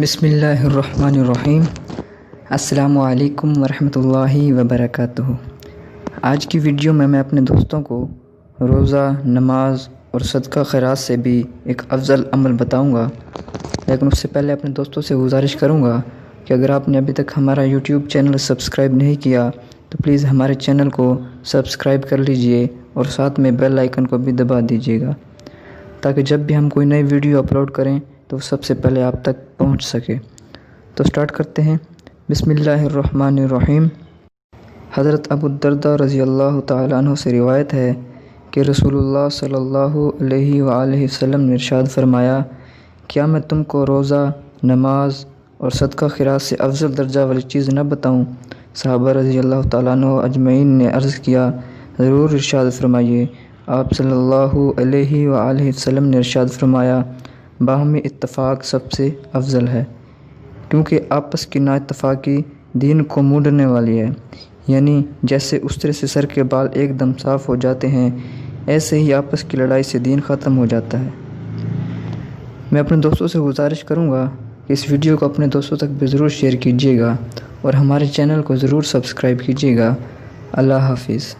بسم اللہ الرحمن الرحیم۔ السلام علیکم ورحمۃ اللہ وبرکاتہ۔ آج کی ویڈیو میں اپنے دوستوں کو روزہ، نماز اور صدقہ خیرات سے بھی ایک افضل عمل بتاؤں گا، لیکن اس سے پہلے اپنے دوستوں سے گزارش کروں گا کہ اگر آپ نے ابھی تک ہمارا یوٹیوب چینل سبسکرائب نہیں کیا تو پلیز ہمارے چینل کو سبسکرائب کر لیجئے اور ساتھ میں بیل آئیکن کو بھی دبا دیجیے گا، تاکہ جب بھی ہم کوئی نئی ویڈیو اپلوڈ کریں تو سب سے پہلے آپ تک پہنچ سکے۔ تو سٹارٹ کرتے ہیں۔ بسم اللہ الرحمن الرحیم۔ حضرت ابو الدرداء رضی اللہ تعالیٰ عنہ سے روایت ہے کہ رسول اللہ صلی اللہ علیہ وآلہ وسلم نے ارشاد فرمایا، کیا میں تم کو روزہ، نماز اور صدقہ خیرات سے افضل درجہ والی چیز نہ بتاؤں؟ صحابہ رضی اللہ تعالیٰ عنہ اجمعین نے عرض کیا، ضرور ارشاد فرمائیے۔ آپ صلی اللہ علیہ وآلہ وسلم نے ارشاد فرمایا، باہمی اتفاق سب سے افضل ہے، کیونکہ آپس کی نا اتفاقی دین کو مونڈنے والی ہے۔ یعنی جیسے استرے سے سر کے بال ایک دم صاف ہو جاتے ہیں، ایسے ہی آپس کی لڑائی سے دین ختم ہو جاتا ہے۔ میں اپنے دوستوں سے گزارش کروں گا کہ اس ویڈیو کو اپنے دوستوں تک بھی ضرور شیئر کیجیے گا اور ہمارے چینل کو ضرور سبسکرائب کیجیے گا۔ اللہ حافظ۔